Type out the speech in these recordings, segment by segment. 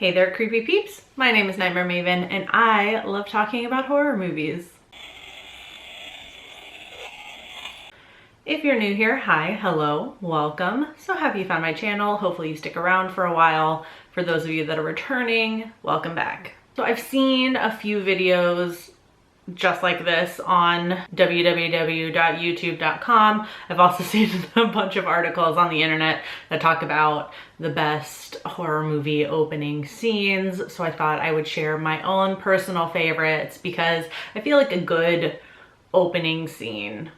Hey there, creepy peeps. My name is Nightmare Maven, and I love talking about horror movies. If you're new here, hi, hello, welcome. So happy you found my channel. Hopefully you stick around for a while. For those of you that are returning, welcome back. So I've seen a few videos just like this on www.youtube.com. I've also seen a bunch of articles on the internet that talk about the best horror movie opening scenes. So I thought I would share my own personal favorites because I feel like a good opening scene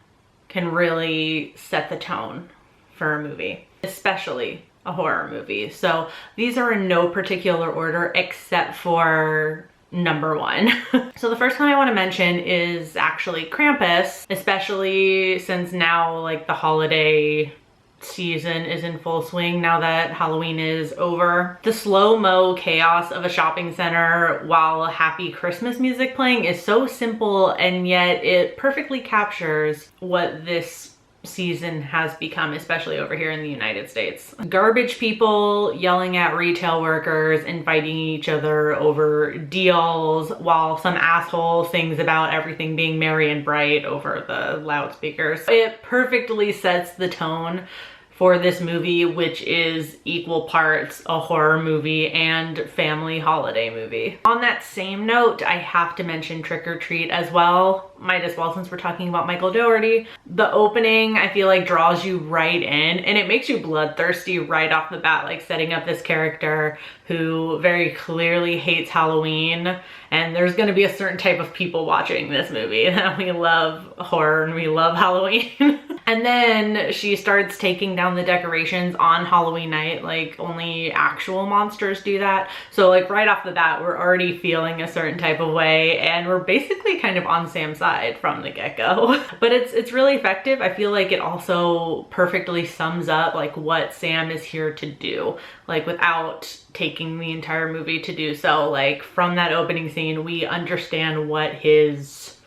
can really set the tone for a movie, especially a horror movie. So these are in no particular order except for number one. So the first one I want to mention is actually Krampus, especially since now like the holiday season is in full swing now that Halloween is over. The slow-mo chaos of a shopping center while happy Christmas music playing is so simple, and yet it perfectly captures what this season has become, especially over here in the United States. Garbage people yelling at retail workers and fighting each other over deals while some asshole sings about everything being merry and bright over the loudspeakers. It perfectly sets the tone for this movie, which is equal parts a horror movie and family holiday movie. On that same note, I have to mention Trick or Treat as well. Might as well, since we're talking about Michael Dougherty. The opening, I feel like, draws you right in, and it makes you bloodthirsty right off the bat, like setting up this character who very clearly hates Halloween, and there's gonna be a certain type of people watching this movie. We love horror and we love Halloween. And then she starts taking down the decorations on Halloween night, like only actual monsters do that. So like right off the bat, we're already feeling a certain type of way, and we're basically kind of on Sam's side from the get-go. But it's really effective. I feel like it also perfectly sums up like what Sam is here to do, like without taking the entire movie to do so. Like from that opening scene, we understand what his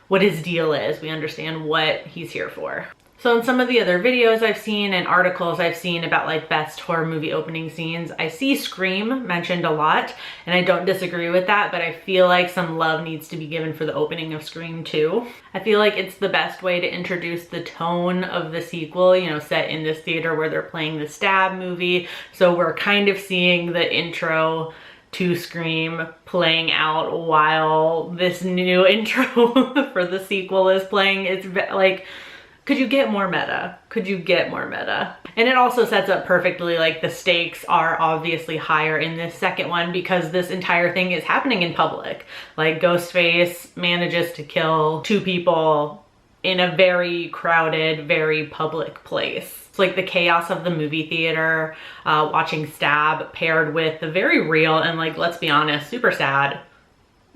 deal is. We understand what he's here for. So in some of the other videos I've seen and articles I've seen about like best horror movie opening scenes, I see Scream mentioned a lot, and I don't disagree with that, but I feel like some love needs to be given for the opening of Scream 2. I feel like it's the best way to introduce the tone of the sequel, you know, set in this theater where they're playing the Stab movie. So we're kind of seeing the intro to Scream playing out while this new intro for the sequel is playing. It's like, could you get more meta? Could you get more meta? And it also sets up perfectly, like the stakes are obviously higher in this second one because this entire thing is happening in public. Like Ghostface manages to kill 2 people in a very crowded, very public place. It's like the chaos of the movie theater, watching Stab paired with the very real and, like, let's be honest, super sad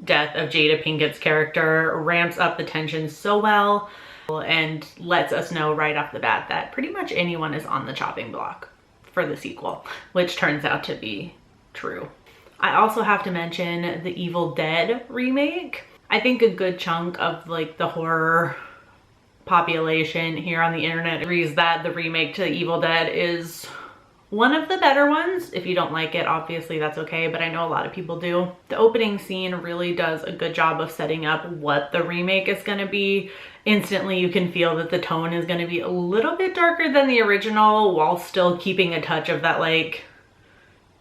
death of Jada Pinkett's character ramps up the tension so well and lets us know right off the bat that pretty much anyone is on the chopping block for the sequel, which turns out to be true. I also have to mention the Evil Dead remake. I think a good chunk of like the horror population here on the internet agrees that the remake to the Evil Dead is one of the better ones. If you don't like it, obviously that's okay, but I know a lot of people do. The opening scene really does a good job of setting up what the remake is gonna be. Instantly you can feel that the tone is gonna be a little bit darker than the original while still keeping a touch of that like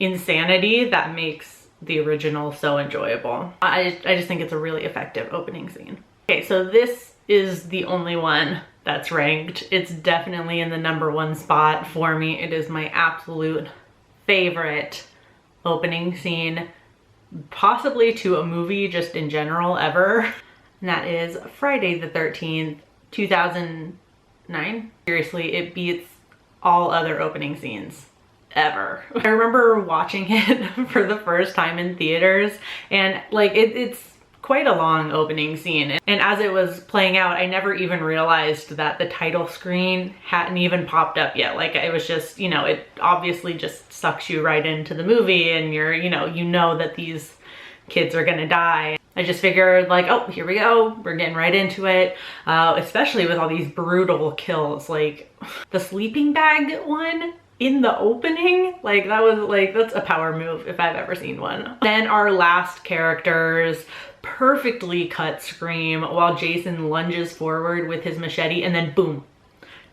insanity that makes the original so enjoyable. I just think it's a really effective opening scene. Okay, so this is the only one that's ranked. It's definitely in the number 1 spot for me. It is my absolute favorite opening scene, possibly to a movie just in general ever. And that is Friday the 13th, 2009. Seriously, it beats all other opening scenes ever. I remember watching it for the first time in theaters, and like it's quite a long opening scene. And as it was playing out, I never even realized that the title screen hadn't even popped up yet. Like it was just, you know, it obviously just sucks you right into the movie, and you're, you know that these kids are gonna die. I just figured like, oh, here we go. We're getting right into it. Especially with all these brutal kills. Like the sleeping bag one in the opening. Like that was like, that's a power move if I've ever seen one. Then our last characters perfectly cut scream while Jason lunges forward with his machete, and then boom,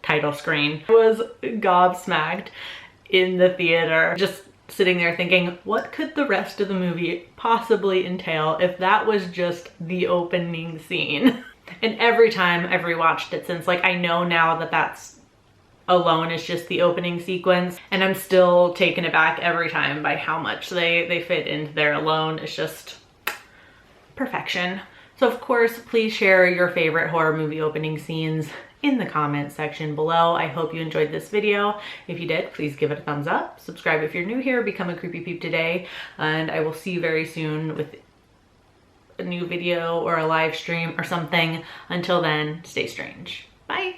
title screen. I was gobsmacked in the theater, just sitting there thinking, what could the rest of the movie possibly entail if that was just the opening scene? And every time I've rewatched it since, like I know now that that's alone is just the opening sequence, and I'm still taken aback every time by how much they fit into there alone. It's just perfection. So of course, please share your favorite horror movie opening scenes in the comments section below. I hope you enjoyed this video. If you did, please give it a thumbs up. Subscribe if you're new here, become a creepy peep today, and I will see you very soon with a new video or a live stream or something. Until then, stay strange. Bye.